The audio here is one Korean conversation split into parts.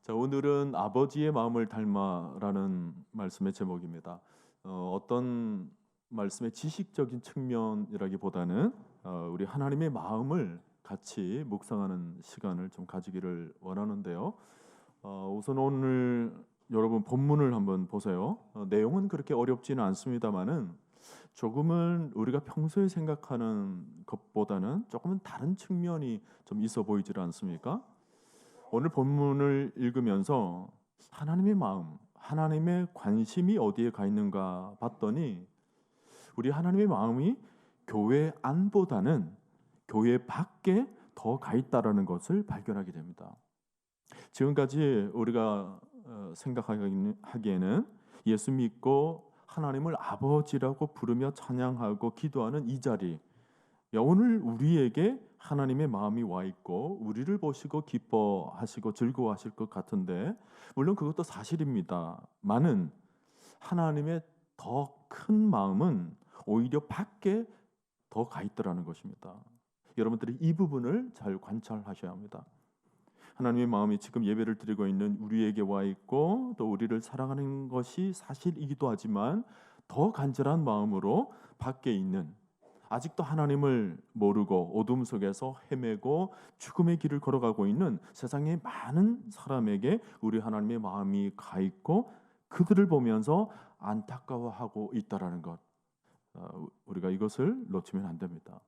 자, 오늘은 아버지의 마음을 닮아라는 말씀의 제목입니다. 어떤 말씀의 지식적인 측면이라기보다는 우리 하나님의 마음을 같이 묵상하는 시간을 좀 가지기를 원하는데요. 우선 오늘 여러분 본문을 한번 보세요. 내용은 그렇게 어렵지는 않습니다만은 조금은 우리가 평소에 생각하는 것보다는 조금은 다른 측면이 좀 있어 보이질 않습니까? 오늘 본문을 읽으면서 하나님의 마음, 하나님의 관심이 어디에 가 있는가 봤더니 우리 하나님의 마음이 교회 안보다는 교회 밖에 더 가 있다라는 것을 발견하게 됩니다. 지금까지 우리가 생각하기에는 예수 믿고 하나님을 아버지라고 부르며 찬양하고 기도하는 이 자리, 오늘 우리에게 하나님의 마음이 와 있고 우리를 보시고 기뻐하시고 즐거워하실 것 같은데, 물론 그것도 사실입니다. 많은 하나님의 더 큰 마음은 오히려 밖에 더 가 있더라는 것입니다. 여러분들이 이 부분을 잘 관찰하셔야 합니다. 하나님의 마음이 지금 예배를 드리고 있는 우리에게 와 있고 또 우리를 사랑하는 것이 사실이기도 하지만 더 간절한 마음으로 밖에 있는, 아직도 하나님을 모르고 어둠 속에서 헤매고 죽음의 길을 걸어가고 있는 세상의 많은 사람에게 우리 하나님의 마음이 가 있고 그들을 보면서 안타까워하고 있다라는 것, 우리가 이것을 놓치면 안 됩니다.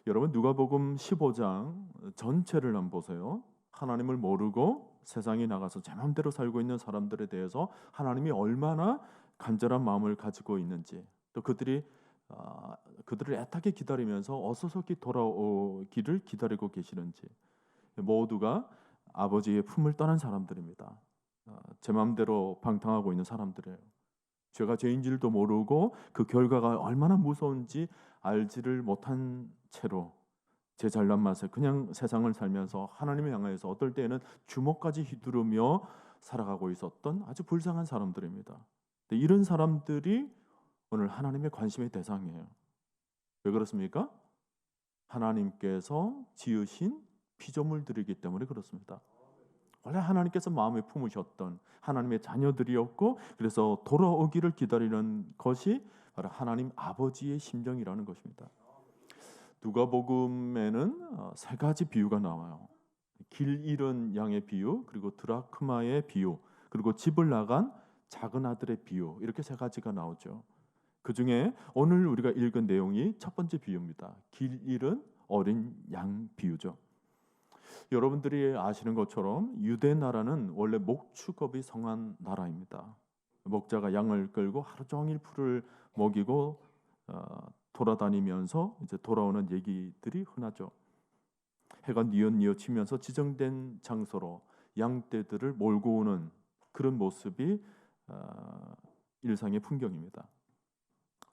여러분, 누가복음 15장 전체를 한번 보세요. 하나님을 모르고 세상에 나가서 제 마음대로 살고 있는 사람들에 대해서 하나님이 얼마나 간절한 마음을 가지고 있는지, 또 그들을 애타게 기다리면서 어서서히 돌아오기를 기다리고 계시는지, 모두가 아버지의 품을 떠난 사람들입니다. 제 마음대로 방탕하고 있는 사람들이에요. 죄가 죄인지도 모르고 그 결과가 얼마나 무서운지 알지를 못한 채로 제 잘난 맛에 그냥 세상을 살면서 하나님을 향해서 어떨 때에는 주먹까지 휘두르며 살아가고 있었던 아주 불쌍한 사람들입니다. 근데 이런 사람들이 오늘 하나님의 관심의 대상이에요. 왜 그렇습니까? 하나님께서 지으신 피조물들이기 때문에 그렇습니다. 원래 하나님께서 마음에 품으셨던 하나님의 자녀들이었고, 그래서 돌아오기를 기다리는 것이 바로 하나님 아버지의 심정이라는 것입니다. 누가복음에는 세 가지 비유가 나와요. 길 잃은 양의 비유, 그리고 드라크마의 비유, 그리고 집을 나간 작은 아들의 비유, 이렇게 세 가지가 나오죠. 그 중에 오늘 우리가 읽은 내용이 첫 번째 비유입니다. 길 잃은 어린 양 비유죠. 여러분들이 아시는 것처럼 유대 나라는 원래 목축업이 성한 나라입니다. 목자가 양을 끌고 하루 종일 풀을 먹이고 돌아다니면서 이제 돌아오는 얘기들이 흔하죠. 해가 뉘엿뉘엿 치면서 지정된 장소로 양떼들을 몰고 오는 그런 모습이 일상의 풍경입니다.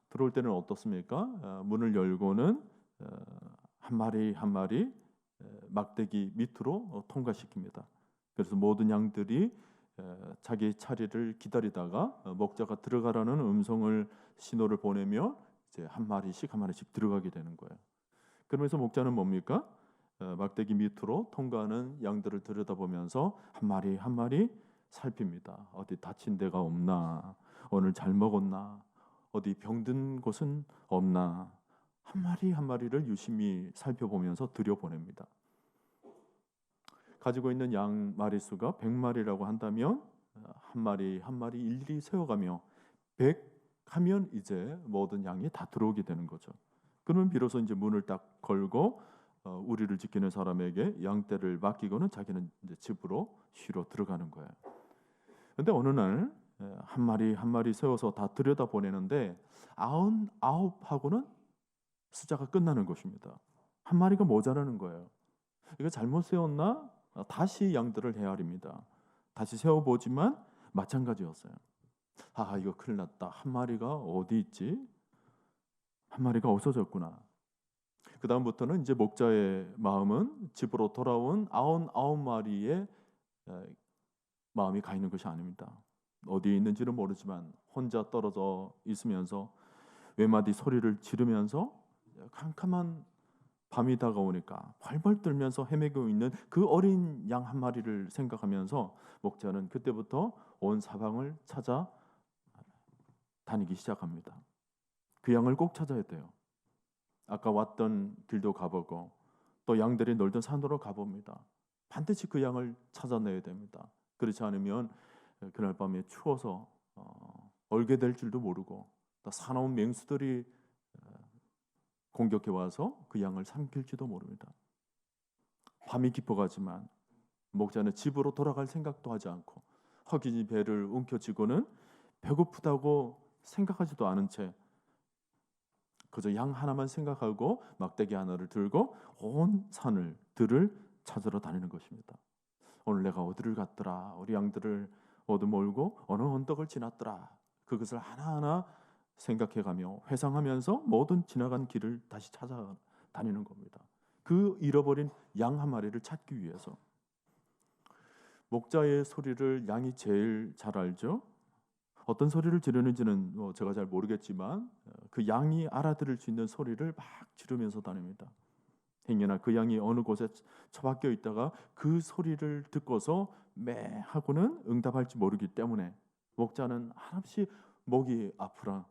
들어올 때는 어떻습니까? 문을 열고는 한 마리 한 마리 막대기 밑으로 통과시킵니다. 그래서 모든 양들이 자기 차례를 기다리다가 목자가 들어가라는 음성을 신호를 보내며 이제 한 마리씩 들어가게 되는 거예요. 그러면서 목자는 뭡니까? 막대기 밑으로 통과하는 양들을 들여다보면서 한 마리 한 마리 살핍니다. 어디 다친 데가 없나? 오늘 잘 먹었나? 어디 병든 곳은 없나? 한 마리 한 마리를 유심히 살펴보면서 들여보냅니다. 가지고 있는 양 마리수가 100마리라고 한다면 한 마리 한 마리 일일이 세워가며 100 하면 이제 모든 양이 다 들어오게 되는 거죠. 그러면 비로소 이제 문을 딱 걸고 우리를 지키는 사람에게 양떼를 맡기고는 자기는 이제 집으로 쉬러 들어가는 거예요. 근데 어느 날 한 마리 한 마리 세워서 다 들여다 보내는데 99하고는 숫자가 끝나는 것입니다. 한 마리가 모자라는 거예요. 이거 잘못 세웠나? 다시 양들을 헤아립니다. 다시 세워보지만 마찬가지였어요. 아, 이거 큰일 났다. 한 마리가 어디 있지? 한 마리가 없어졌구나. 그 다음부터는 이제 목자의 마음은 집으로 돌아온 99마리의 마음이 가 있는 것이 아닙니다. 어디에 있는지는 모르지만 혼자 떨어져 있으면서 외마디 소리를 지르면서 캄캄한 밤이 다가오니까 벌벌 떨면서 헤매고 있는 그 어린 양 한 마리를 생각하면서 목자는 그때부터 온 사방을 찾아 다니기 시작합니다. 그 양을 꼭 찾아야 돼요. 아까 왔던 길도 가보고 또 양들이 놀던 산으로 가봅니다. 반드시 그 양을 찾아내야 됩니다. 그렇지 않으면 그날 밤에 추워서 얼게 될 줄도 모르고 또 사나운 맹수들이 공격해 와서 그 양을 삼킬지도 모릅니다. 밤이 깊어가지만 목자는 집으로 돌아갈 생각도 하지 않고 허기진 배를 움켜쥐고는 배고프다고 생각하지도 않은 채 그저 양 하나만 생각하고 막대기 하나를 들고 온 산을 들을 찾으러 다니는 것입니다. 오늘 내가 어디를 갔더라, 우리 양들을 얻어 몰고 어느 언덕을 지났더라, 그것을 하나하나 생각해가며 회상하면서 모든 지나간 길을 다시 찾아다니는 겁니다. 그 잃어버린 양 한 마리를 찾기 위해서. 목자의 소리를 양이 제일 잘 알죠. 어떤 소리를 지르는지는 제가 잘 모르겠지만 그 양이 알아들을 수 있는 소리를 막 지르면서 다닙니다. 행여나 그 양이 어느 곳에 처박혀 있다가 그 소리를 듣고서 매 하고는 응답할지 모르기 때문에 목자는 한없이 목이 아프라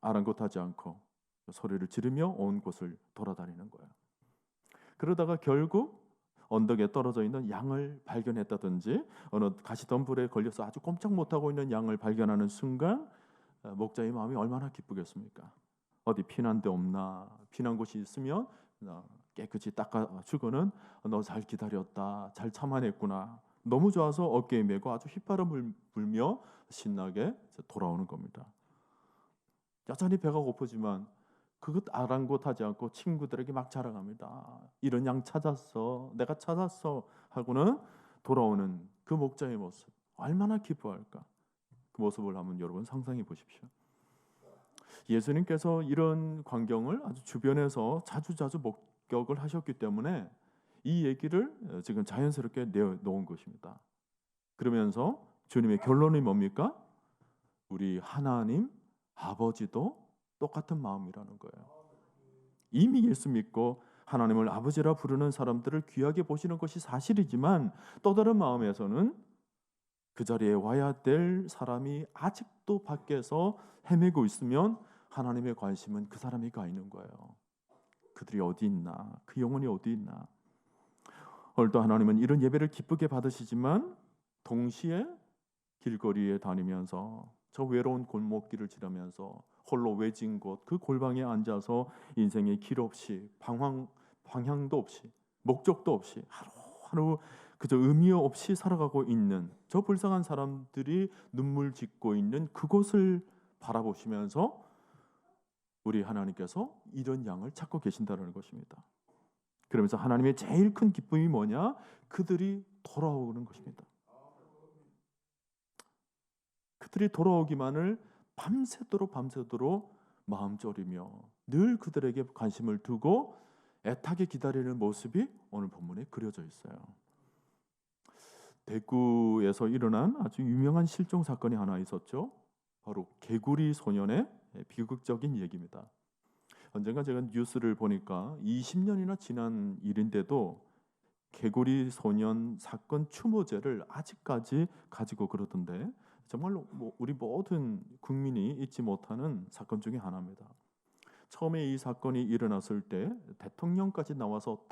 아랑곳하지 않고 소리를 지르며 온 곳을 돌아다니는 거예요. 그러다가 결국 언덕에 떨어져 있는 양을 발견했다든지 어느 가시덤불에 걸려서 아주 꼼짝 못하고 있는 양을 발견하는 순간 목자의 마음이 얼마나 기쁘겠습니까? 어디 피난 데 없나, 피난 곳이 있으면 깨끗이 닦아주고는 너 잘 기다렸다, 잘 참아냈구나, 너무 좋아서 어깨에 메고 아주 휘파람을 불며 신나게 돌아오는 겁니다. 여전히 배가 고프지만 그것 아랑곳하지 않고 친구들에게 막 자랑합니다. 이런 양 찾았어, 내가 찾았어 하고는 돌아오는 그 목자의 모습, 얼마나 기뻐할까. 그 모습을 한번 여러분 상상해 보십시오. 예수님께서 이런 광경을 아주 주변에서 자주자주 목격을 하셨기 때문에 이 얘기를 지금 자연스럽게 내놓은 것입니다. 그러면서 주님의 결론이 뭡니까? 우리 하나님 아버지도 똑같은 마음이라는 거예요. 이미 예수 믿고 하나님을 아버지라 부르는 사람들을 귀하게 보시는 것이 사실이지만 또 다른 마음에서는 그 자리에 와야 될 사람이 아직도 밖에서 헤매고 있으면 하나님의 관심은 그 사람이 가 있는 거예요. 그들이 어디 있나? 그 영혼이 어디 있나? 오늘도 하나님은 이런 예배를 기쁘게 받으시지만 동시에 길거리에 다니면서 저 외로운 골목길을 지나면서 홀로 외진 곳 그 골방에 앉아서 인생의 길 없이 방향도 없이 목적도 없이 하루하루 그저 의미 없이 살아가고 있는 저 불쌍한 사람들이 눈물 짓고 있는 그곳을 바라보시면서 우리 하나님께서 이런 양을 찾고 계신다는 것입니다. 그러면서 하나님의 제일 큰 기쁨이 뭐냐? 그들이 돌아오는 것입니다. 그들이 돌아오기만을 밤새도록 마음 졸이며 늘 그들에게 관심을 두고 애타게 기다리는 모습이 오늘 본문에 그려져 있어요. 대구에서 일어난 아주 유명한 실종 사건이 하나 있었죠. 바로 개구리 소년의 비극적인 얘기입니다. 언젠가 제가 뉴스를 보니까 20년이나 지난 일인데도 개구리 소년 사건 추모제를 아직까지 가지고 그러던데 정말로 우리 모든 국민이 잊지 못하는 사건 중에 하나입니다. 처음에 이 사건이 일어났을 때 대통령까지 나와서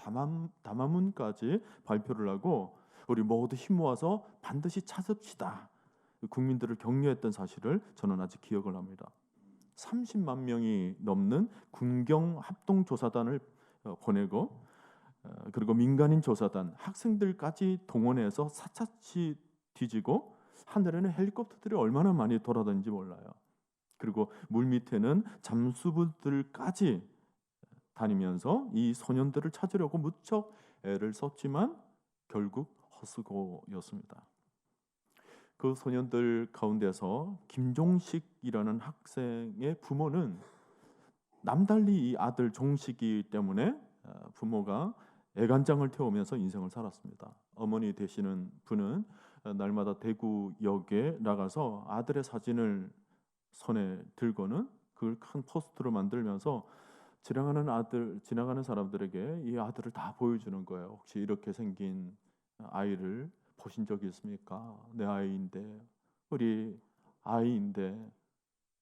담화문까지 발표를 하고 우리 모두 힘 모아서 반드시 찾읍시다, 국민들을 격려했던 사실을 저는 아직 기억을 합니다. 30만 명이 넘는 군경 합동조사단을 보내고 그리고 민간인 조사단, 학생들까지 동원해서 사차치 뒤지고 하늘에는 헬리콥터들이 얼마나 많이 돌아다니는지 몰라요. 그리고 물 밑에는 잠수부들까지 다니면서 이 소년들을 찾으려고 무척 애를 썼지만 결국 헛수고였습니다. 그 소년들 가운데서 김종식이라는 학생의 부모는 남달리 이 아들 종식이 때문에 부모가 애간장을 태우면서 인생을 살았습니다. 어머니 되시는 분은 날마다 대구역에 나가서 아들의 사진을 손에 들고는 그걸 큰 포스터로 만들면서 지나가는 사람들에게 이 아들을 다 보여주는 거예요. 혹시 이렇게 생긴 아이를 보신 적이 있습니까? 내 아이인데, 우리 아이인데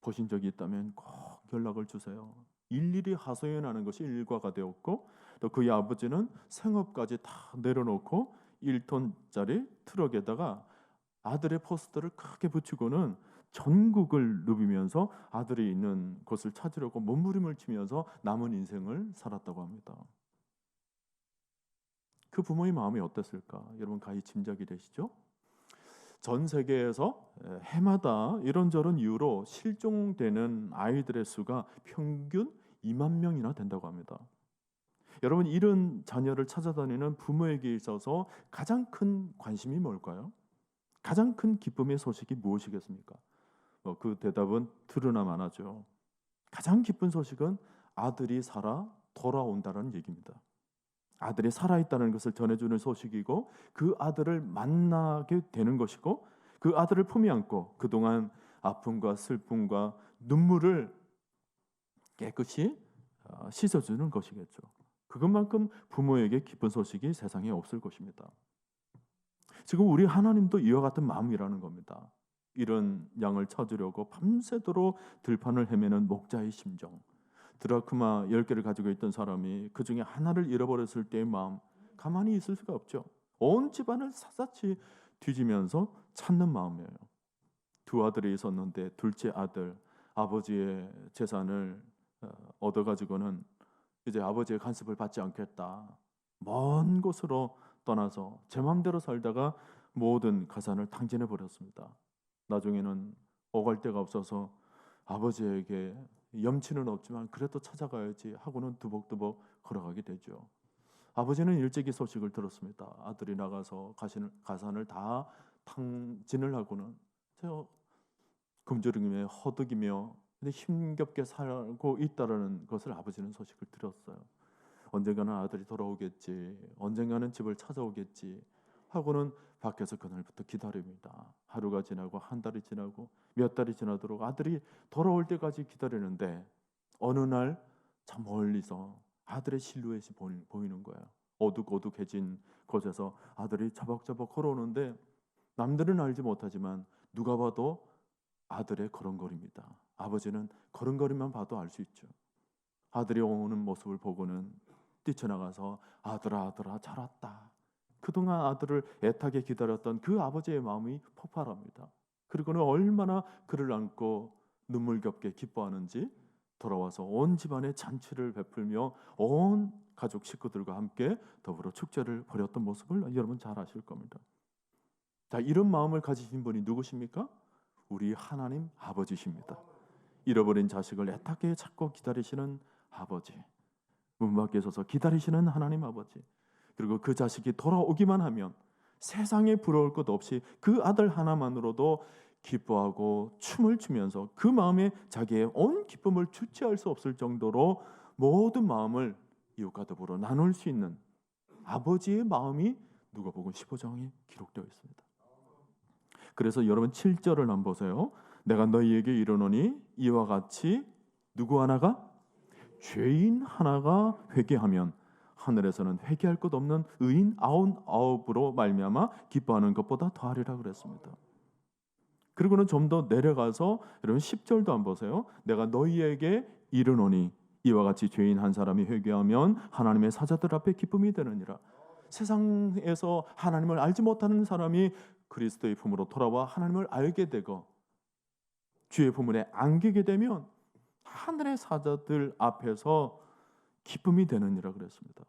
보신 적이 있다면 꼭 연락을 주세요. 일일이 하소연하는 것이 일과가 되었고, 또 그의 아버지는 생업까지 다 내려놓고 1톤짜리 트럭에다가 아들의 포스터를 크게 붙이고는 전국을 누비면서 아들이 있는 곳을 찾으려고 몸부림을 치면서 남은 인생을 살았다고 합니다. 그 부모의 마음이 어땠을까? 여러분 가히 짐작이 되시죠? 전 세계에서 해마다 이런저런 이유로 실종되는 아이들의 수가 평균 2만 명이나 된다고 합니다. 여러분, 이런 자녀를 찾아다니는 부모에게 있어서 가장 큰 관심이 뭘까요? 가장 큰 기쁨의 소식이 무엇이겠습니까? 그 대답은 드러나 많아죠. 가장 기쁜 소식은 아들이 살아 돌아온다는 얘기입니다. 아들이 살아있다는 것을 전해주는 소식이고, 그 아들을 만나게 되는 것이고, 그 아들을 품에 안고 그동안 아픔과 슬픔과 눈물을 깨끗이 씻어주는 것이겠죠. 그것만큼 부모에게 기쁜 소식이 세상에 없을 것입니다. 지금 우리 하나님도 이와 같은 마음이라는 겁니다. 이런 양을 찾으려고 밤새도록 들판을 헤매는 목자의 심정, 드라크마 10개를 가지고 있던 사람이 그 중에 하나를 잃어버렸을 때의 마음, 가만히 있을 수가 없죠. 온 집안을 샅샅이 뒤지면서 찾는 마음이에요. 두 아들이 있었는데 둘째 아들, 아버지의 재산을 얻어가지고는 이제 아버지의 간섭을 받지 않겠다, 먼 곳으로 떠나서 제 마음대로 살다가 모든 가산을 탕진해 버렸습니다. 나중에는 오갈 데가 없어서 아버지에게 염치는 없지만 그래도 찾아가야지 하고는 두벅두벅 걸어가게 되죠. 아버지는 일찍이 소식을 들었습니다. 아들이 나가서 가산을 다 탕진을 하고는 저 굶주림에 허덕이며 힘겹게 살고 있다라는 것을 아버지는 소식을 들었어요. 언젠가는 아들이 돌아오겠지, 언젠가는 집을 찾아오겠지 하고는 밖에서 그날부터 기다립니다. 하루가 지나고 한 달이 지나고 몇 달이 지나도록 아들이 돌아올 때까지 기다리는데, 어느 날 참 멀리서 아들의 실루엣이 보이는 거예요. 어둑어둑해진 곳에서 아들이 저벅저벅 걸어오는데, 남들은 알지 못하지만 누가 봐도 아들의 걸음걸이입니다. 아버지는 걸음걸이만 봐도 알 수 있죠. 아들이 오는 모습을 보고는 뛰쳐나가서 아들아 아들아 잘 왔다. 그동안 아들을 애타게 기다렸던 그 아버지의 마음이 폭발합니다. 그리고는 얼마나 그를 안고 눈물겹게 기뻐하는지 돌아와서 온 집안에 잔치를 베풀며 온 가족 식구들과 함께 더불어 축제를 벌였던 모습을 여러분 잘 아실 겁니다. 자, 이런 마음을 가지신 분이 누구십니까? 우리 하나님 아버지십니다. 잃어버린 자식을 애타게 찾고 기다리시는 아버지, 문 밖에 서서 기다리시는 하나님 아버지, 그리고 그 자식이 돌아오기만 하면 세상에 부러울 것 없이 그 아들 하나만으로도 기뻐하고 춤을 추면서 그 마음에 자기의 온 기쁨을 주체할 수 없을 정도로 모든 마음을 이웃과 더불어 나눌 수 있는 아버지의 마음이 누가복음 15장에 기록되어 있습니다. 그래서 여러분 7절을 한번 보세요. 내가 너희에게 이르노니 이와 같이 누구 하나가, 죄인 하나가 회개하면 하늘에서는 회개할 것 없는 의인 99으로 말미암아 기뻐하는 것보다 더하리라 그랬습니다. 그리고는 좀 더 내려가서 여러분 10절도 한번 보세요. 내가 너희에게 이르노니 이와 같이 죄인 한 사람이 회개하면 하나님의 사자들 앞에 기쁨이 되느니라. 세상에서 하나님을 알지 못하는 사람이 그리스도의 품으로 돌아와 하나님을 알게 되고 주의 품에 안기게 되면 하늘의 사자들 앞에서 기쁨이 되느니라 그랬습니다.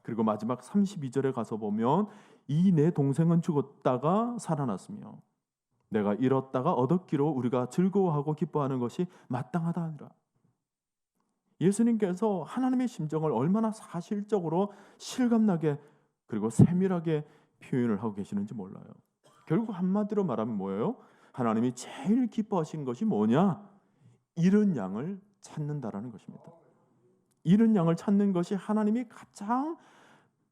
그리고 마지막 32절에 가서 보면 이 내 동생은 죽었다가 살아났으며 내가 잃었다가 얻었기로 우리가 즐거워하고 기뻐하는 것이 마땅하다 하니라. 예수님께서 하나님의 심정을 얼마나 사실적으로 실감나게 그리고 세밀하게 표현을 하고 계시는지 몰라요. 결국 한마디로 말하면 뭐예요? 하나님이 제일 기뻐하신 것이 뭐냐? 잃은 양을 찾는다라는 것입니다. 잃은 양을 찾는 것이 하나님이 가장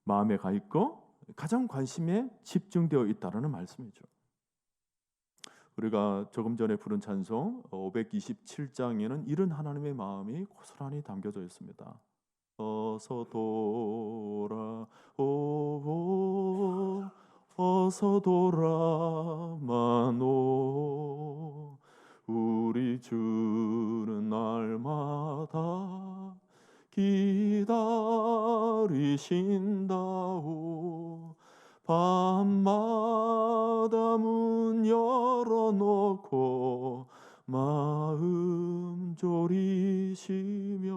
마음에 가 있고 가장 관심에 집중되어 있다라는 말씀이죠. 우리가 조금 전에 부른 찬송 527장에는 이런 하나님의 마음이 고스란히 담겨져 있습니다. 어서 돌아오고 어서 돌아마노 우리 주는 날마다 기다리신다오 밤마다 문 열어놓고 마음 졸이시며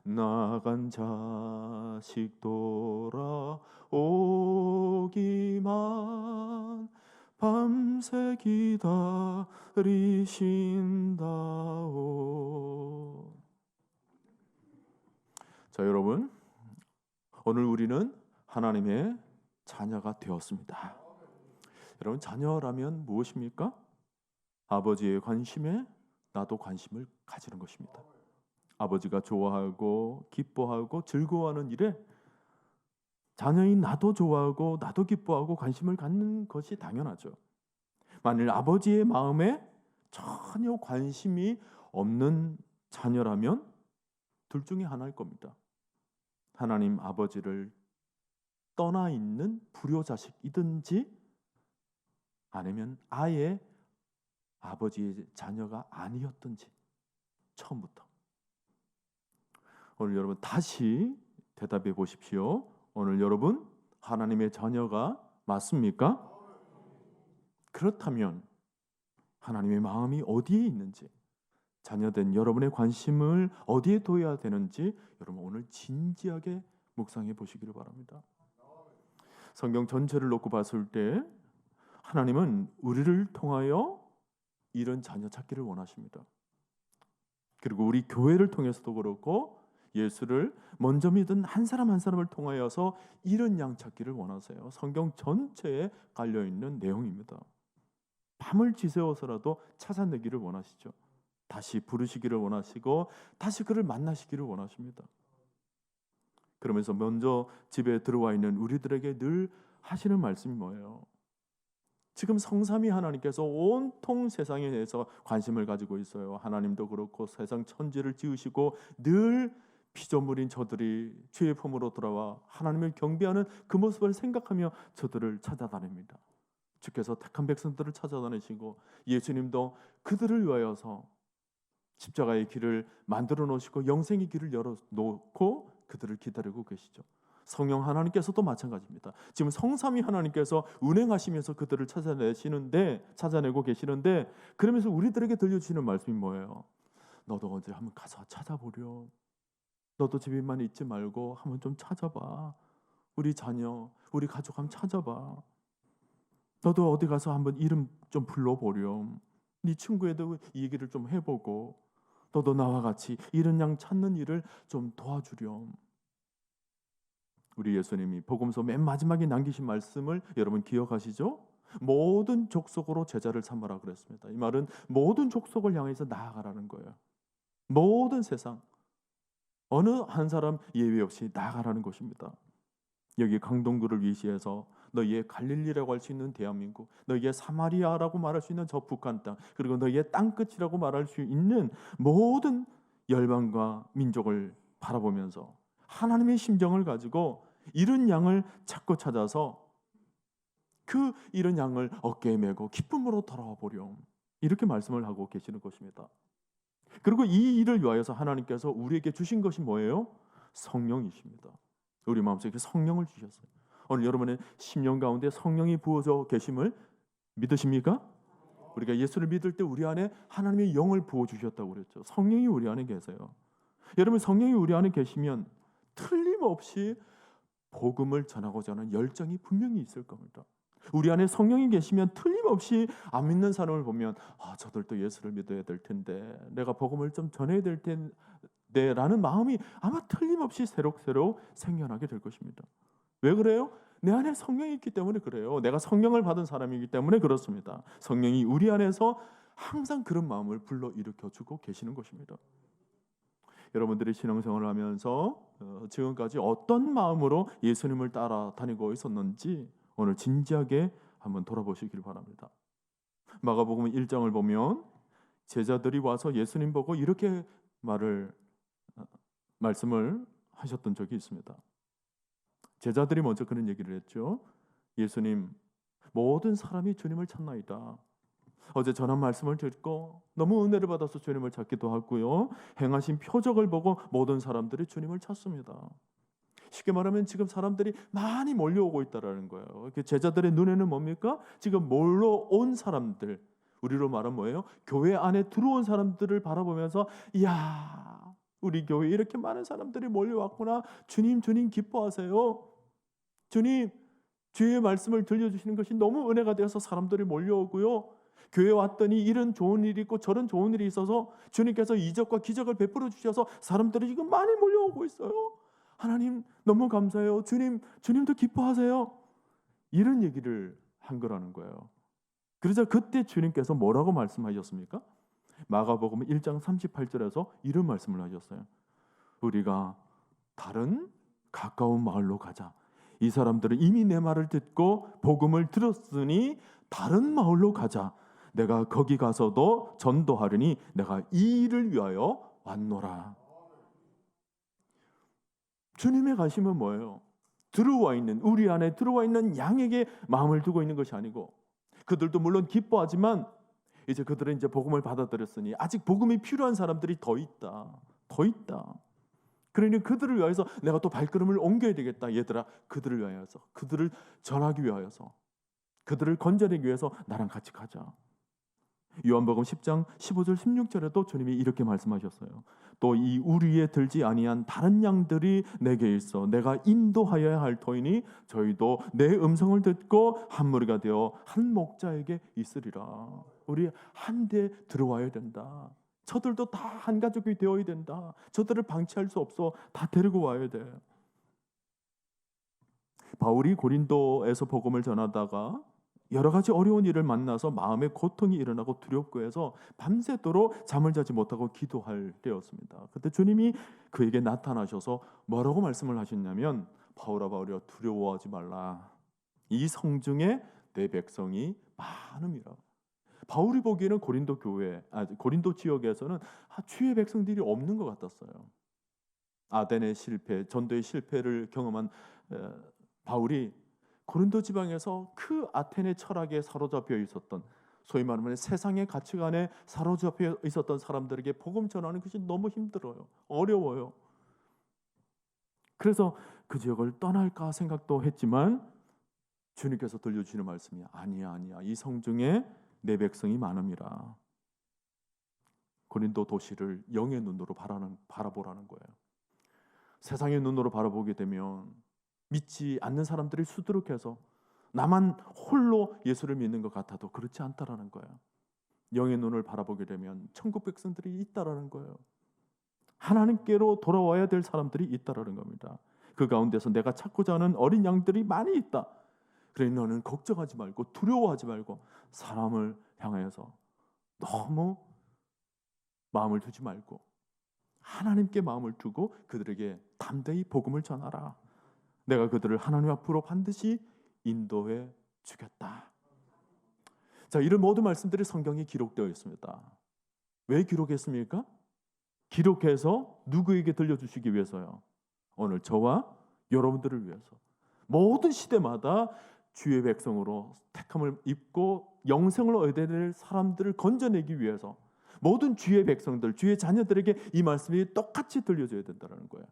나간 자식 돌아오기만 밤새 기다리신다오. 자, 여러분, 오늘 우리는 하나님의 자녀가 되었습니다. 여러분, 자녀라면 무엇입니까? 아버지의 관심에 나도 관심을 가지는 것입니다. 아버지가 좋아하고 기뻐하고 즐거워하는 일에 자녀인 나도 좋아하고 나도 기뻐하고 관심을 갖는 것이 당연하죠. 만일 아버지의 마음에 전혀 관심이 없는 자녀라면 둘 중에 하나일 겁니다. 하나님 아버지를 떠나 있는 불효자식이든지 아니면 아예 아버지의 자녀가 아니었든지 처음부터. 오늘 여러분 다시 대답해 보십시오. 오늘 여러분 하나님의 자녀가 맞습니까? 그렇다면 하나님의 마음이 어디에 있는지, 자녀된 여러분의 관심을 어디에 둬야 되는지 여러분 오늘 진지하게 묵상해 보시기를 바랍니다. 성경 전체를 놓고 봤을 때 하나님은 우리를 통하여 이런 자녀 찾기를 원하십니다. 그리고 우리 교회를 통해서도 그렇고 예수를 먼저 믿은 한 사람 한 사람을 통하여서 이런 양 찾기를 원하세요. 성경 전체에 깔려있는 내용입니다. 밤을 지새워서라도 찾아내기를 원하시죠. 다시 부르시기를 원하시고 다시 그를 만나시기를 원하십니다. 그러면서 먼저 집에 들어와 있는 우리들에게 늘 하시는 말씀이 뭐예요? 지금 성삼위 하나님께서 온통 세상에 대해서 관심을 가지고 있어요. 하나님도 그렇고 세상 천지를 지으시고 늘 피조물인 저들이 죄의 품으로 돌아와 하나님을 경배하는 그 모습을 생각하며 저들을 찾아다닙니다. 주께서 택한 백성들을 찾아다니시고 예수님도 그들을 위하여서 십자가의 길을 만들어 놓으시고 영생의 길을 열어놓고 그들을 기다리고 계시죠. 성령 하나님께서도 마찬가지입니다. 지금 성삼위 하나님께서 운행하시면서 그들을 찾아내고 계시는데 그러면서 우리들에게 들려주시는 말씀이 뭐예요? 너도 언제 한번 가서 찾아보렴. 너도 집에만 있지 말고 한번 좀 찾아봐. 우리 자녀, 우리 가족 한번 찾아봐. 너도 어디 가서 한번 이름 좀 불러보렴. 네 친구에도 이 얘기를 좀 해보고 너도 나와 같이 이런 양 찾는 일을 좀 도와주렴. 우리 예수님이 복음서 맨 마지막에 남기신 말씀을 여러분 기억하시죠? 모든 족속으로 제자를 삼으라 그랬습니다. 이 말은 모든 족속을 향해서 나아가라는 거예요. 모든 세상 어느 한 사람 예외 없이 나아가라는 것입니다. 여기 강동구를 위시해서 너희의 갈릴리라고 할 수 있는 대한민국, 너희의 사마리아라고 말할 수 있는 저 북한 땅, 그리고 너희의 땅끝이라고 말할 수 있는 모든 열방과 민족을 바라보면서 하나님의 심정을 가지고 이런 양을 찾고 찾아서 그 이런 양을 어깨에 메고 기쁨으로 돌아와 보렴. 이렇게 말씀을 하고 계시는 것입니다. 그리고 이 일을 위하여서 하나님께서 우리에게 주신 것이 뭐예요? 성령이십니다. 우리 마음속에 성령을 주셨어요. 오늘 여러분의 심령 가운데 성령이 부어져 계심을 믿으십니까? 우리가 예수를 믿을 때 우리 안에 하나님의 영을 부어주셨다고 그랬죠. 성령이 우리 안에 계세요. 여러분 성령이 우리 안에 계시면 틀림없이 복음을 전하고자 하는 열정이 분명히 있을 겁니다. 우리 안에 성령이 계시면 틀림없이 안 믿는 사람을 보면 저들도 예수를 믿어야 될 텐데 내가 복음을 좀 전해야 될 텐데 라는 마음이 아마 틀림없이 새록새록 생겨나게 될 것입니다. 왜 그래요? 내 안에 성령이 있기 때문에 그래요. 내가 성령을 받은 사람이기 때문에 그렇습니다. 성령이 우리 안에서 항상 그런 마음을 불러일으켜주고 계시는 것입니다. 여러분들이 신앙생활을 하면서 지금까지 어떤 마음으로 예수님을 따라다니고 있었는지 오늘 진지하게 한번 돌아보시길 바랍니다. 마가복음 1장을 보면 제자들이 와서 예수님 보고 이렇게 말씀을 하셨던 적이 있습니다. 제자들이 먼저 그런 얘기를 했죠. 예수님, 모든 사람이 주님을 찾나이다. 어제 전한 말씀을 듣고 너무 은혜를 받아서 주님을 찾기도 하고요. 행하신 표적을 보고 모든 사람들이 주님을 찾습니다. 쉽게 말하면 지금 사람들이 많이 몰려오고 있다라는 거예요. 제자들의 눈에는 뭡니까? 지금 몰려온 사람들, 우리로 말하면 뭐예요? 교회 안에 들어온 사람들을 바라보면서 이야, 우리 교회에 이렇게 많은 사람들이 몰려왔구나. 주님, 주님 기뻐하세요. 주님, 주의 말씀을 들려주시는 것이 너무 은혜가 되어서 사람들이 몰려오고요. 교회에 왔더니 이런 좋은 일이 있고 저런 좋은 일이 있어서 주님께서 이적과 기적을 베풀어 주셔서 사람들이 지금 많이 몰려오고 있어요. 하나님 너무 감사해요. 주님, 주님도 기뻐하세요. 이런 얘기를 한 거라는 거예요. 그래서 그때 주님께서 뭐라고 말씀하셨습니까? 마가복음 1장 38절에서 이런 말씀을 하셨어요. 우리가 다른 가까운 마을로 가자. 이 사람들은 이미 내 말을 듣고 복음을 들었으니 다른 마을로 가자. 내가 거기 가서도 전도하려니 내가 이 일을 위하여 왔노라. 주님의 가심은 뭐예요? 우리 안에 들어와 있는 양에게 마음을 두고 있는 것이 아니고, 그들도 물론 기뻐하지만 이제 그들은 이제 복음을 받아들였으니 아직 복음이 필요한 사람들이 더 있다. 그러니 그들을 위하여서 내가 또 발걸음을 옮겨야 되겠다. 얘들아, 그들을 위하여서, 그들을 전하기 위하여서, 그들을 건져내기 위해서 나랑 같이 가자. 요한복음 10장 15절 16절에도 주님이 이렇게 말씀하셨어요. 또 이 우리에 들지 아니한 다른 양들이 내게 있어 내가 인도하여야 할 터이니 저희도 내 음성을 듣고 한 무리가 되어 한 목자에게 있으리라. 우리 한데 들어와야 된다. 저들도 다 한 가족이 되어야 된다. 저들을 방치할 수 없어. 다 데리고 와야 돼. 바울이 고린도에서 복음을 전하다가 여러 가지 어려운 일을 만나서 마음에 고통이 일어나고 두렵고 해서 밤새도록 잠을 자지 못하고 기도할 때였습니다. 그때 주님이 그에게 나타나셔서 뭐라고 말씀을 하셨냐면, 바울아 두려워하지 말라. 이 성중에 내 백성이 많음이라. 바울이 보기에는 고린도 지역에서는 주의 백성들이 없는 것 같았어요. 아덴의 실패, 전도의 실패를 경험한 바울이 고린도 지방에서 그 아테네 철학에 사로잡혀 있었던, 소위 말하면 세상의 가치관에 사로잡혀 있었던 사람들에게 복음 전하는 것이 너무 힘들어요. 어려워요. 그래서 그 지역을 떠날까 생각도 했지만 주님께서 들려주시는 말씀이 아니야. 이 성중에 내 백성이 많음이라. 고린도 도시를 영의 눈으로 바라보라는 거예요. 세상의 눈으로 바라보게 되면 믿지 않는 사람들이 수두룩해서 나만 홀로 예수를 믿는 것 같아도 그렇지 않다라는 거예요. 영의 눈을 바라보게 되면 천국 백성들이 있다라는 거예요. 하나님께로 돌아와야 될 사람들이 있다라는 겁니다. 그 가운데서 내가 찾고자 하는 어린 양들이 많이 있다. 그러니 너는 걱정하지 말고 두려워하지 말고 사람을 향해서 너무 마음을 두지 말고 하나님께 마음을 두고 그들에게 담대히 복음을 전하라. 내가 그들을 하나님 앞으로 반드시 인도해 주겠다. 자, 이런 모든 말씀들이 성경에 기록되어 있습니다. 왜 기록했습니까? 기록해서 누구에게 들려주시기 위해서요? 오늘 저와 여러분들을 위해서. 모든 시대마다 주의 백성으로 택함을 입고 영생을 얻어야 될 사람들을 건져내기 위해서 모든 주의 백성들, 주의 자녀들에게 이 말씀이 똑같이 들려줘야 된다는 거예요.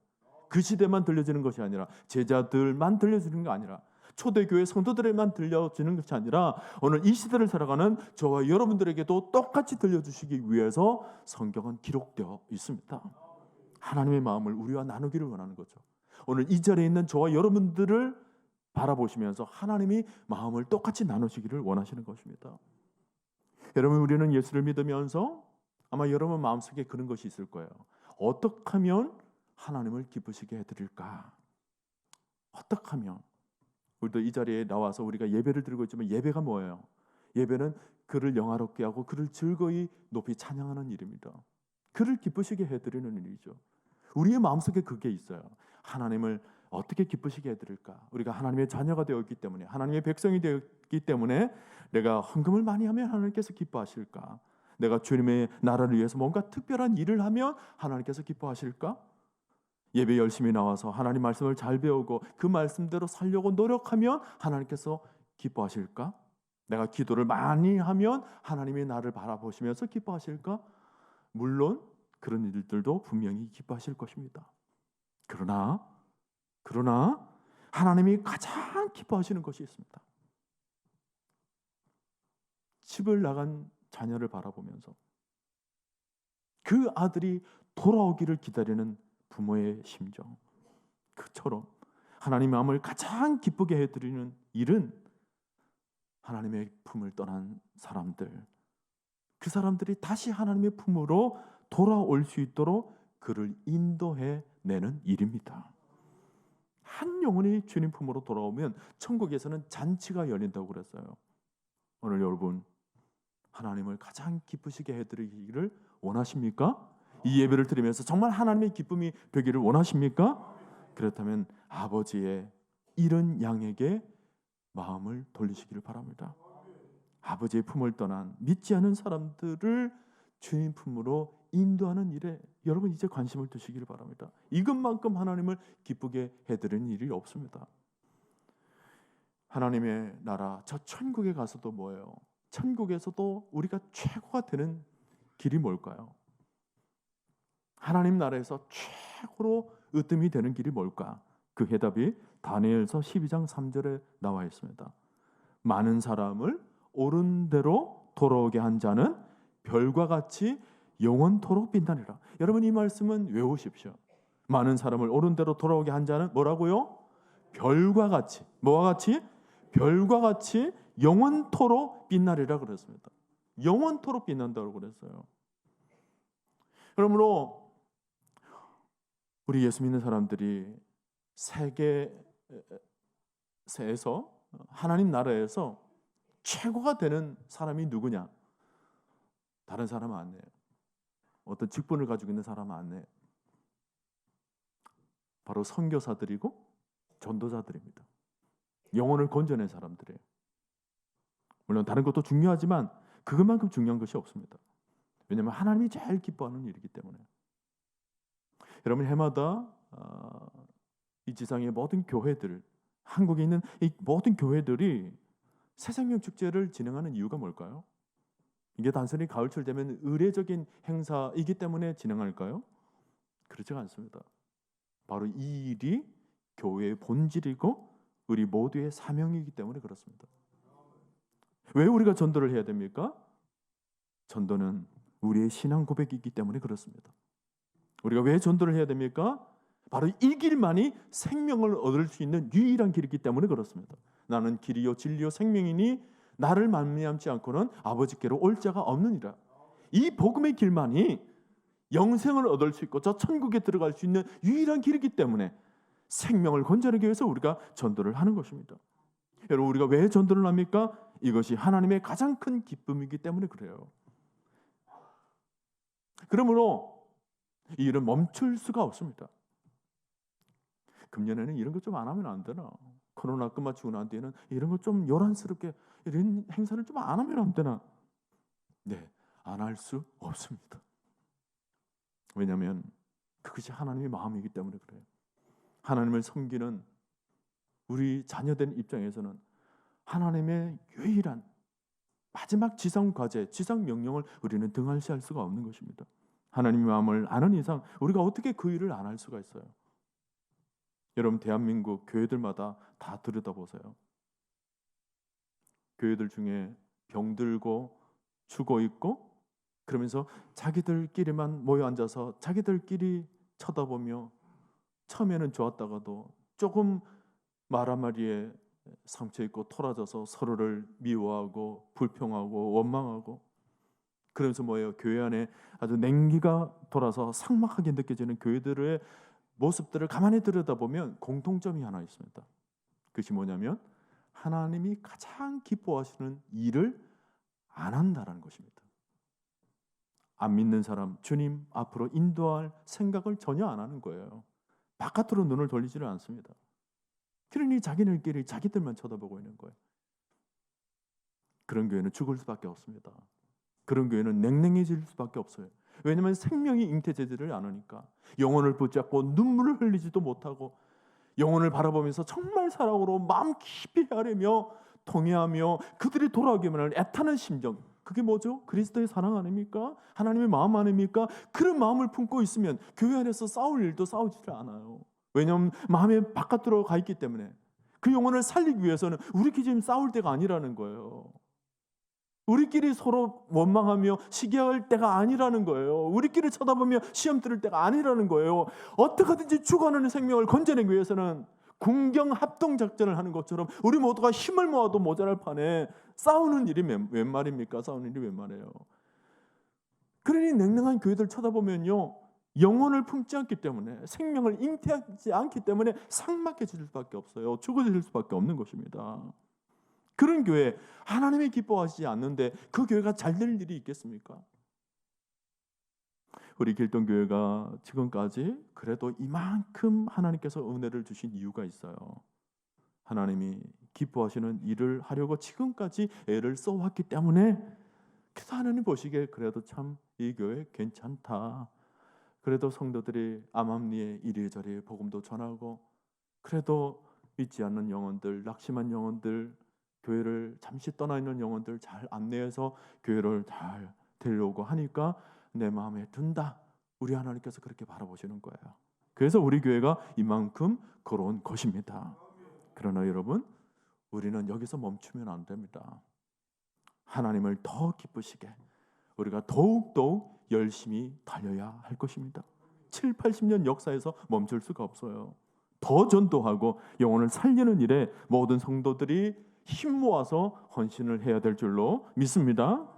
그 시대만 들려주는 것이 아니라, 제자들만 들려주는 게 아니라, 초대교회 성도들에만 들려주는 것이 아니라 오늘 이 시대를 살아가는 저와 여러분들에게도 똑같이 들려주시기 위해서 성경은 기록되어 있습니다. 하나님의 마음을 우리와 나누기를 원하는 거죠. 오늘 이 자리에 있는 저와 여러분들을 바라보시면서 하나님이 마음을 똑같이 나누시기를 원하시는 것입니다. 여러분, 우리는 예수를 믿으면서 아마 여러분 마음속에 그런 것이 있을 거예요. 어떻게 하면 하나님을 기쁘시게 해드릴까? 어떻게 하면? 우리도 이 자리에 나와서 우리가 예배를 드리고 있지만 예배가 뭐예요? 예배는 그를 영화롭게 하고 그를 즐거이 높이 찬양하는 일입니다. 그를 기쁘시게 해드리는 일이죠. 우리의 마음속에 그게 있어요. 하나님을 어떻게 기쁘시게 해드릴까? 우리가 하나님의 자녀가 되었기 때문에, 하나님의 백성이 되었기 때문에 내가 헌금을 많이 하면 하나님께서 기뻐하실까? 내가 주님의 나라를 위해서 뭔가 특별한 일을 하면 하나님께서 기뻐하실까? 예배 열심히 나와서 하나님 말씀을 잘 배우고 그 말씀대로 살려고 노력하면 하나님께서 기뻐하실까? 내가 기도를 많이 하면 하나님이 나를 바라보시면서 기뻐하실까? 물론 그런 일들도 분명히 기뻐하실 것입니다. 그러나 하나님이 가장 기뻐하시는 것이 있습니다. 집을 나간 자녀를 바라보면서 그 아들이 돌아오기를 기다리는 부모의 심정, 그처럼 하나님 마음을 가장 기쁘게 해드리는 일은 하나님의 품을 떠난 사람들, 그 사람들이 다시 하나님의 품으로 돌아올 수 있도록 그를 인도해 내는 일입니다. 한 영혼이 주님 품으로 돌아오면 천국에서는 잔치가 열린다고 그랬어요. 오늘 여러분, 하나님을 가장 기쁘시게 해드리기를 원하십니까? 이 예배를 드리면서 정말 하나님의 기쁨이 되기를 원하십니까? 그렇다면 아버지의 이런 양에게 마음을 돌리시기를 바랍니다. 아버지의 품을 떠난 믿지 않은 사람들을 주님 품으로 인도하는 일에 여러분 이제 관심을 두시기를 바랍니다. 이것만큼 하나님을 기쁘게 해드리는 일이 없습니다. 하나님의 나라, 저 천국에 가서도 뭐예요? 천국에서도 우리가 최고가 되는 길이 뭘까요? 하나님 나라에서 최고로 으뜸이 되는 길이 뭘까? 그 해답이 다니엘서 12장 3절에 나와 있습니다. 많은 사람을 옳은 대로 돌아오게 한 자는 별과 같이 영원토록 빛나리라. 여러분 이 말씀은 외우십시오. 많은 사람을 옳은 대로 돌아오게 한 자는 뭐라고요? 별과 같이, 뭐와 같이? 별과 같이 영원토록 빛나리라 그랬습니다. 영원토록 빛난다고 그랬어요. 그러므로 우리 예수 믿는 사람들이 세계에서 하나님 나라에서 최고가 되는 사람이 누구냐? 다른 사람은 아니에요. 어떤 직분을 가지고 있는 사람은 아니에요. 바로 선교사들이고 전도자들입니다. 영혼을 건져낸 사람들이에요. 물론 다른 것도 중요하지만 그것만큼 중요한 것이 없습니다. 왜냐하면 하나님이 제일 기뻐하는 일이기 때문에. 여러분 해마다 이 지상의 모든 교회들, 한국에 있는 이 모든 교회들이 새생명 축제를 진행하는 이유가 뭘까요? 이게 단순히 가을철 되면 의례적인 행사이기 때문에 진행할까요? 그렇지가 않습니다. 바로 이 일이 교회의 본질이고 우리 모두의 사명이기 때문에 그렇습니다. 왜 우리가 전도를 해야 됩니까? 전도는 우리의 신앙 고백이기 때문에 그렇습니다. 우리가 왜 전도를 해야 됩니까? 바로 이 길만이 생명을 얻을 수 있는 유일한 길이기 때문에 그렇습니다. 나는 길이요 진리요 생명이니 나를 말미암지 않고는 아버지께로 올 자가 없느니라. 이 복음의 길만이 영생을 얻을 수 있고 저 천국에 들어갈 수 있는 유일한 길이기 때문에 생명을 건져내기 위해서 우리가 전도를 하는 것입니다. 여러분 우리가 왜 전도를 합니까? 이것이 하나님의 가장 큰 기쁨이기 때문에 그래요. 그러므로 이 일은 멈출 수가 없습니다. 금년에는 이런 것 좀 안 하면 안 되나? 코로나 끝마치고 난 뒤에는 이런 것 좀 요란스럽게 이런 행사를 좀 안 하면 안 되나? 네, 안 할 수 없습니다. 왜냐하면 그것이 하나님의 마음이기 때문에 그래요. 하나님을 섬기는 우리 자녀된 입장에서는 하나님의 유일한 마지막 지상 과제, 지상 명령을 우리는 등한시할 수가 없는 것입니다. 하나님의 마음을 아는 이상 우리가 어떻게 그 일을 안 할 수가 있어요? 여러분 대한민국 교회들마다 다 들여다보세요. 교회들 중에 병들고 죽어 있고 그러면서 자기들끼리만 모여 앉아서 자기들끼리 쳐다보며 처음에는 좋았다가도 조금 말 한마디에 상처 있고 토라져서 서로를 미워하고 불평하고 원망하고 그러면서 뭐예요? 교회 안에 아주 냉기가 돌아서 삭막하게 느껴지는 교회들의 모습들을 가만히 들여다보면 공통점이 하나 있습니다. 그것이 뭐냐면 하나님이 가장 기뻐하시는 일을 안 한다는 것입니다. 안 믿는 사람 주님 앞으로 인도할 생각을 전혀 안 하는 거예요. 바깥으로 눈을 돌리지를 않습니다. 그러니 자기들끼리 자기들만 쳐다보고 있는 거예요. 그런 교회는 죽을 수밖에 없습니다. 그런 교회는 냉랭해질 수밖에 없어요. 왜냐하면 생명이 잉태되지를 않으니까. 영혼을 붙잡고 눈물을 흘리지도 못하고 영혼을 바라보면서 정말 사랑으로 마음 깊이 헤아리며 통회하며 그들이 돌아오기만을 애타는 심정, 그게 뭐죠? 그리스도의 사랑 아닙니까? 하나님의 마음 아닙니까? 그런 마음을 품고 있으면 교회 안에서 싸울 일도 싸우지를 않아요. 왜냐하면 마음의 바깥으로 가 있기 때문에. 그 영혼을 살리기 위해서는 우리끼리 지금 싸울 때가 아니라는 거예요. 우리끼리 서로 원망하며 시기할 때가 아니라는 거예요. 우리끼리 쳐다보며 시험 들을 때가 아니라는 거예요. 어떻게든지 죽어가는 생명을 건져내기 위해서는 군경 합동 작전을 하는 것처럼 우리 모두가 힘을 모아도 모자랄 판에 싸우는 일이 웬 말입니까? 싸우는 일이 웬 말이에요. 그러니 냉랭한 교회들 쳐다보면요, 영혼을 품지 않기 때문에, 생명을 잉태하지 않기 때문에 삭막해질 수밖에 없어요. 죽어질 수밖에 없는 것입니다. 그런 교회, 하나님이 기뻐하시지 않는데 그 교회가 잘 될 일이 있겠습니까? 우리 길동교회가 지금까지 그래도 이만큼 하나님께서 은혜를 주신 이유가 있어요. 하나님이 기뻐하시는 일을 하려고 지금까지 애를 써왔기 때문에, 그래서 하나님 보시기에 그래도 참 이 교회 괜찮다. 그래도 성도들이 암암리에 이리저리 복음도 전하고, 그래도 믿지 않는 영혼들, 낙심한 영혼들, 교회를 잠시 떠나 있는 영혼들 잘 안내해서 교회를 잘 데려오고 하니까 내 마음에 든다. 우리 하나님께서 그렇게 바라보시는 거예요. 그래서 우리 교회가 이만큼 걸어온 것입니다. 그러나 여러분, 우리는 여기서 멈추면 안 됩니다. 하나님을 더 기쁘시게 우리가 더욱더욱 열심히 달려야 할 것입니다. 7, 80년 역사에서 멈출 수가 없어요. 더 전도하고 영혼을 살리는 일에 모든 성도들이 힘 모아서 헌신을 해야 될 줄로 믿습니다.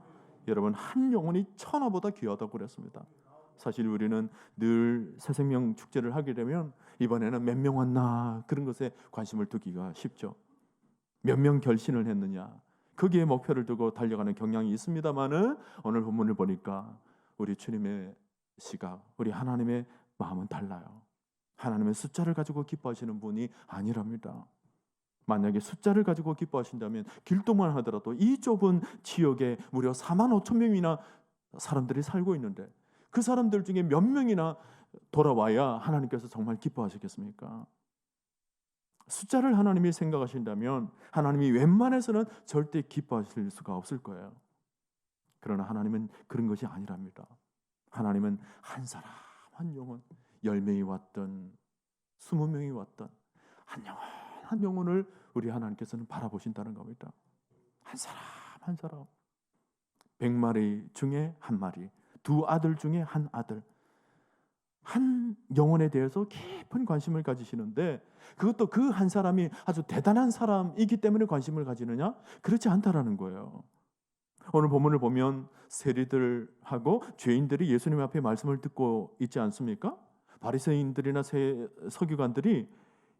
여러분, 한 영혼이 천하보다 귀하다고 그랬습니다. 사실 우리는 늘 새생명 축제를 하게 되면 이번에는 몇 명 왔나 그런 것에 관심을 두기가 쉽죠. 몇 명 결신을 했느냐, 거기에 목표를 두고 달려가는 경향이 있습니다만은 오늘 본문을 보니까 우리 주님의 시각, 우리 하나님의 마음은 달라요. 하나님의 숫자를 가지고 기뻐하시는 분이 아니랍니다. 만약에 숫자를 가지고 기뻐하신다면 길동만 하더라도 이 좁은 지역에 무려 4만 5천 명이나 사람들이 살고 있는데 그 사람들 중에 몇 명이나 돌아와야 하나님께서 정말 기뻐하시겠습니까? 숫자를 하나님이 생각하신다면 하나님이 웬만해서는 절대 기뻐하실 수가 없을 거예요. 그러나 하나님은 그런 것이 아니랍니다. 하나님은 한 사람 한 영혼, 10명이 왔든 20명이 왔든 한 영혼 한 영혼을 우리 하나님께서는 바라보신다는 겁니다. 한 사람 한 사람, 100마리 중에 한 마리, 2 아들 중에 한 아들, 한 영혼에 대해서 깊은 관심을 가지시는데, 그것도 그 한 사람이 아주 대단한 사람이기 때문에 관심을 가지느냐? 그렇지 않다라는 거예요. 오늘 본문을 보면 세리들하고 죄인들이 예수님 앞에 말씀을 듣고 있지 않습니까? 바리새인들이나 서기관들이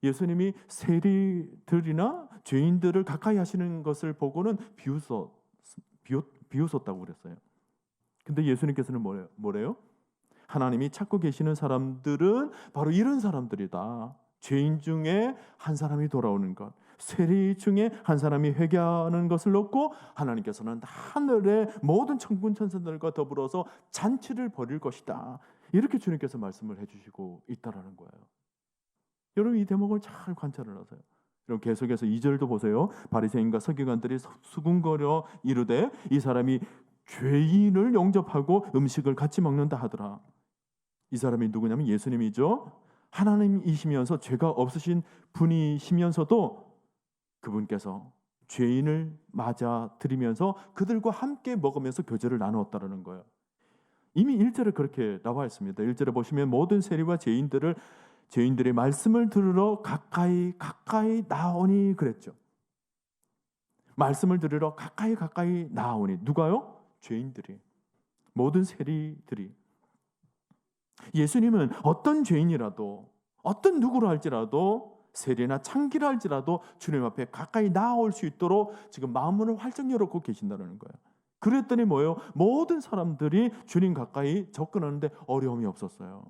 예수님이 세리들이나 죄인들을 가까이 하시는 것을 보고는 비웃었다고 그랬어요. 근데 예수님께서는 뭐래요? 하나님이 찾고 계시는 사람들은 바로 이런 사람들이다. 죄인 중에 한 사람이 돌아오는 것, 세리 중에 한 사람이 회개하는 것을 놓고 하나님께서는 하늘의 모든 천군 천사들과 더불어서 잔치를 벌일 것이다. 이렇게 주님께서 말씀을 해주시고 있다라는 거예요. 여러분, 이 대목을 잘 관찰을 하세요. 그럼 계속해서 2절도 보세요. 바리새인과 서기관들이 수군거려 이르되 이 사람이 죄인을 영접하고 음식을 같이 먹는다 하더라. 이 사람이 누구냐면 예수님이죠. 하나님이시면서 죄가 없으신 분이시면서도 그분께서 죄인을 맞아들이면서 그들과 함께 먹으면서 교제를 나누었다는 거예요. 이미 1절에 그렇게 나와 있습니다. 1절에 보시면 모든 세리와 죄인들의 말씀을 들으러 가까이 나오니 그랬죠. 말씀을 들으러 가까이 나오니, 누가요? 죄인들이, 모든 세리들이. 예수님은 어떤 죄인이라도, 어떤 누구로 할지라도, 세리나 창기라 할지라도 주님 앞에 가까이 나올 수 있도록 지금 마음문을 활짝 열어놓고 계신다는 거예요. 그랬더니 뭐예요? 모든 사람들이 주님 가까이 접근하는데 어려움이 없었어요.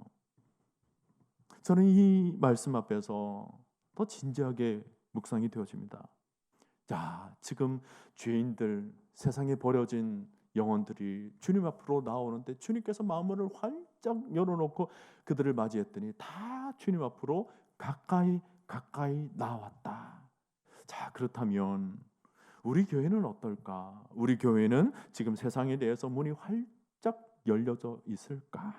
저는 이 말씀 앞에서 더 진지하게 묵상이 되어집니다. 자, 지금 죄인들, 세상에 버려진 영혼들이 주님 앞으로 나오는데 주님께서 마음을 활짝 열어놓고 그들을 맞이했더니 다 주님 앞으로 가까이 나왔다. 자, 그렇다면 우리 교회는 어떨까? 우리 교회는 지금 세상에 대해서 문이 활짝 열려져 있을까?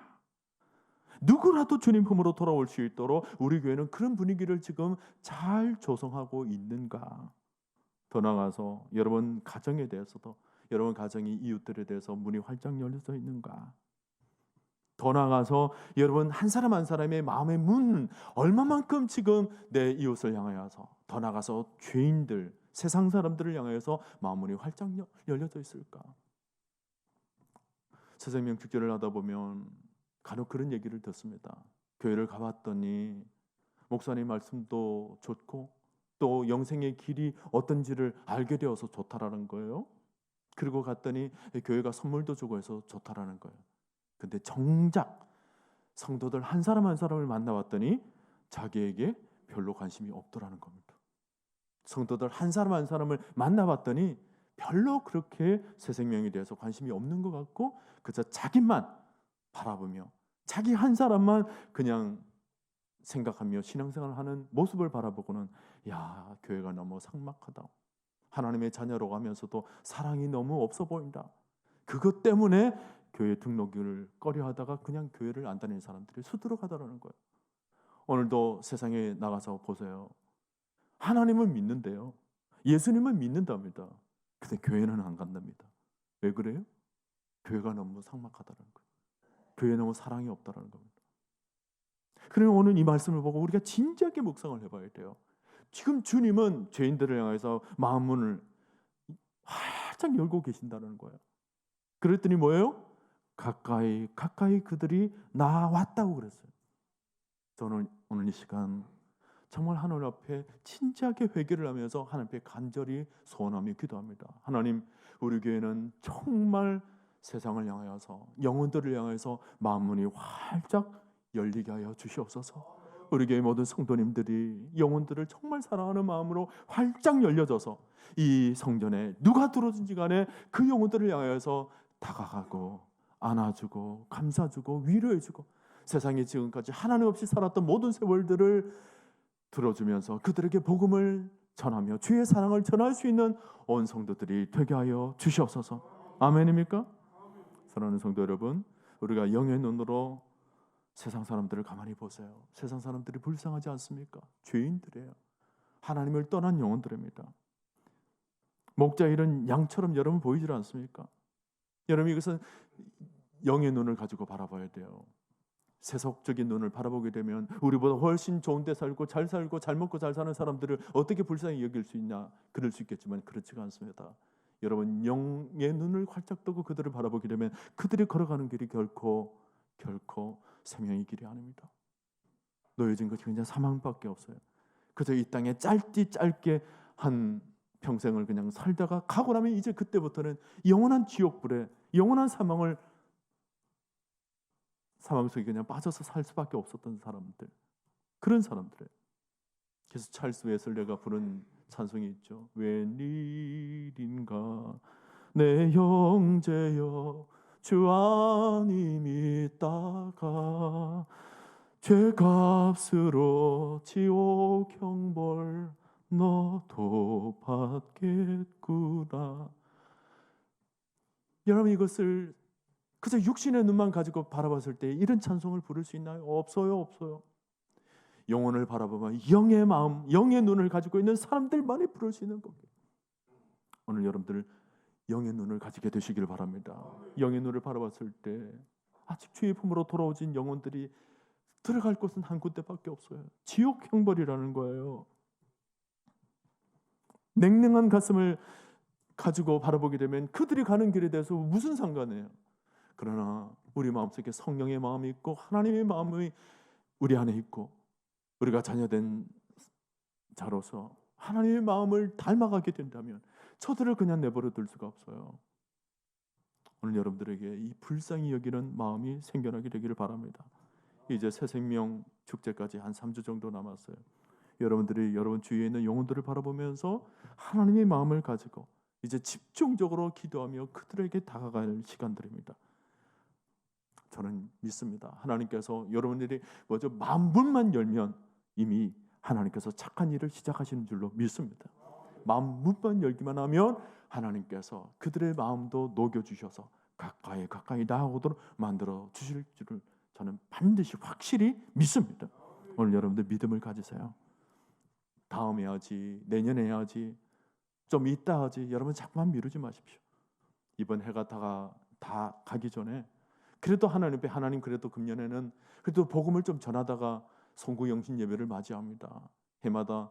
누구라도 주님 품으로 돌아올 수 있도록 우리 교회는 그런 분위기를 지금 잘 조성하고 있는가? 더 나아가서 여러분 가정에 대해서도, 여러분 가정이 이웃들에 대해서 문이 활짝 열려져 있는가? 더 나아가서 여러분 한 사람 한 사람의 마음의 문 얼마만큼 지금 내 이웃을 향하여서, 더 나아가서 죄인들, 세상 사람들을 향하여서 마음 문이 활짝 열려져 있을까? 새생명 축제를 하다 보면 간혹 그런 얘기를 듣습니다. 교회를 가봤더니 목사님 말씀도 좋고 또 영생의 길이 어떤지를 알게 되어서 좋다라는 거예요. 그리고 갔더니 교회가 선물도 주고 해서 좋다라는 거예요. 근데 정작 성도들 한 사람 한 사람을 만나봤더니 자기에게 별로 관심이 없더라는 겁니다. 성도들 한 사람 한 사람을 만나봤더니 별로 그렇게 새 생명에 대해서 관심이 없는 것 같고 그저 자기만 바라보며 자기 한 사람만 그냥 생각하며 신앙생활을 하는 모습을 바라보고는 야, 교회가 너무 삭막하다. 하나님의 자녀로 하면서도 사랑이 너무 없어 보인다. 그것 때문에 교회 등록을 꺼려하다가 그냥 교회를 안 다니는 사람들이 수두룩하다라는 거예요. 오늘도 세상에 나가서 보세요. 하나님은 믿는데요. 예수님은 믿는답니다. 근데 교회는 안 간답니다. 왜 그래요? 교회가 너무 삭막하다는 거예요. 교회에 너무 사랑이 없다는 겁니다. 그러면 오늘 이 말씀을 보고 우리가 진지하게 묵상을 해봐야 돼요. 지금 주님은 죄인들을 향해서 마음 문을 활짝 열고 계신다는 거예요. 그랬더니 뭐예요? 가까이 그들이 나왔다고 그랬어요. 저는 오늘 이 시간 정말 하나님 앞에 진지하게 회개를 하면서 하나님 앞에 간절히 소원하며 기도합니다. 하나님, 우리 교회는 정말 세상을 향하여서 영혼들을 향해서 마음 문이 활짝 열리게 하여 주시옵소서. 우리 교회 모든 성도님들이 영혼들을 정말 사랑하는 마음으로 활짝 열려져서 이 성전에 누가 들어오든지 간에 그 영혼들을 향하여서 다가가고 안아주고 감싸주고 위로해주고 세상에 지금까지 하나님 없이 살았던 모든 세월들을 들어주면서 그들에게 복음을 전하며 주의 사랑을 전할 수 있는 온 성도들이 되게 하여 주시옵소서. 아멘입니까? 사랑하는 성도 여러분, 우리가 영의 눈으로 세상 사람들을 가만히 보세요. 세상 사람들이 불쌍하지 않습니까? 죄인들이에요. 하나님을 떠난 영혼들입니다. 목자 잃은 양처럼 여러분 보이질 않습니까? 여러분 이것은 영의 눈을 가지고 바라봐야 돼요. 세속적인 눈을 바라보게 되면 우리보다 훨씬 좋은 데 살고 잘 먹고 잘 사는 사람들을 어떻게 불쌍히 여길 수 있냐, 그럴 수 있겠지만 그렇지가 않습니다. 여러분 영의 눈을 활짝 뜨고 그들을 바라보게 되면 그들이 걸어가는 길이 결코 생명의 길이 아닙니다. 놓여진 것이 그냥 사망밖에 없어요. 그래서 이 땅에 짧게 한 평생을 그냥 살다가 가고 나면 이제 그때부터는 영원한 지옥불에 영원한 사망 속에 그냥 빠져서 살 수밖에 없었던 사람들, 그런 사람들. 그래서 찰스 웨슬레가 부른 찬송이 있죠. 웬일인가 내 형제여 주 안임 있다가 죄값으로 지옥 형벌 너도 받겠구나. 여러분 이것을 그저 육신의 눈만 가지고 바라봤을 때 이런 찬송을 부를 수 있나요? 없어요. 영혼을 바라보면 영의 마음, 영의 눈을 가지고 있는 사람들만이 부를 수 있는 곡이에요. 오늘 여러분들 영의 눈을 가지게 되시길 바랍니다. 영의 눈을 바라봤을 때 아직 주의 품으로 돌아오진 영혼들이 들어갈 곳은 한 군데밖에 없어요. 지옥 형벌이라는 거예요. 냉랭한 가슴을 가지고 바라보게 되면 그들이 가는 길에 대해서 무슨 상관이에요? 그러나 우리 마음속에 성령의 마음이 있고 하나님의 마음이 우리 안에 있고 우리가 자녀된 자로서 하나님의 마음을 닮아가게 된다면 저들을 그냥 내버려 둘 수가 없어요. 오늘 여러분들에게 이 불쌍히 여기는 마음이 생겨나게 되기를 바랍니다. 이제 새 생명 축제까지 한 3주 정도 남았어요. 여러분들이 여러분 주위에 있는 영혼들을 바라보면서 하나님의 마음을 가지고 이제 집중적으로 기도하며 그들에게 다가갈 시간들입니다. 저는 믿습니다. 하나님께서 여러분들이 먼저 마음문만 열면 이미 하나님께서 착한 일을 시작하시는 줄로 믿습니다. 마음문만 열기만 하면 하나님께서 그들의 마음도 녹여주셔서 가까이 나아오도록 만들어 주실 줄을 저는 반드시 확실히 믿습니다. 오늘 여러분들 믿음을 가지세요. 다음에 하지, 내년에 해야지, 좀 이따 하지. 여러분 자꾸만 미루지 마십시오. 이번 해가 다 가기 전에 그래도 하나님 그래도 금년에는 그래도 복음을 좀 전하다가 송구영신 예배를 맞이합니다. 해마다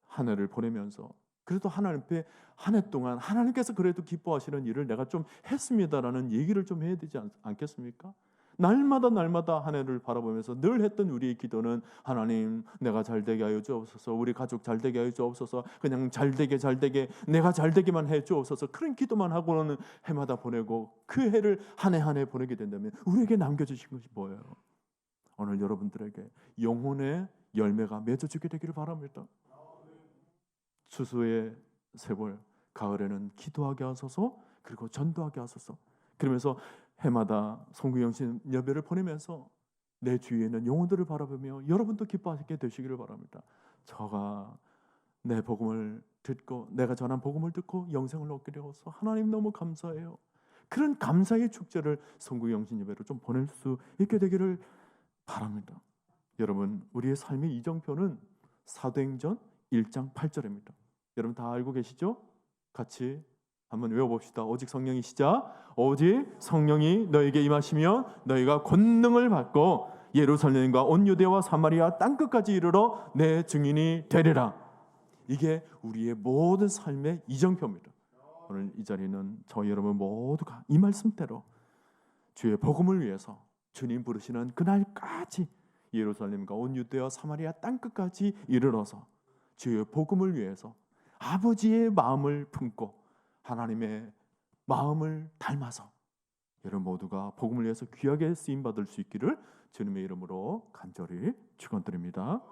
한 해를 보내면서 그래도 하나님 앞에 한 해 동안 하나님께서 그래도 기뻐하시는 일을 내가 좀 했습니다라는 얘기를 좀 해야 되지 않겠습니까? 날마다 한 해를 바라보면서 늘 했던 우리의 기도는 하나님 내가 잘되게 하여 주옵소서, 우리 가족 잘되게 하여 주옵소서, 그냥 잘되게 내가 잘되게만 해 주옵소서, 그런 기도만 하고는 해마다 보내고 그 해를 한 해 보내게 된다면 우리에게 남겨주신 것이 뭐예요? 오늘 여러분들에게 영혼의 열매가 맺어지게 되기를 바랍니다. 추수의 세월, 가을에는 기도하게 하소서, 그리고 전도하게 하소서. 그러면서 해마다 송구영신 예배를 보내면서 내 주위에 있는 영혼들을 바라보며 여러분도 기뻐하게 되시기를 바랍니다. 저가 내 복음을 듣고 내가 전한 복음을 듣고 영생을 얻게 되어서 하나님 너무 감사해요. 그런 감사의 축제를 송구영신 예배로 좀 보낼 수 있게 되기를 바랍니다. 여러분, 우리의 삶의 이정표는 사도행전 1장 8절입니다. 여러분 다 알고 계시죠? 같이 한번 외워봅시다. 오직 성령이 시작. 오직 성령이 너에게 임하시면 너희가 권능을 받고 예루살렘과 온 유대와 사마리아 땅끝까지 이르러 내 증인이 되리라. 이게 우리의 모든 삶의 이정표입니다. 오늘 이 자리는 저희 여러분 모두가 이 말씀대로 주의 복음을 위해서 주님 부르시는 그날까지 예루살렘과 온 유대와 사마리아 땅끝까지 이르러서 주의 복음을 위해서 아버지의 마음을 품고 하나님의 마음을 닮아서 여러분 모두가 복음을 위해서 귀하게 쓰임받을 수 있기를 주님의 이름으로 간절히 축원드립니다.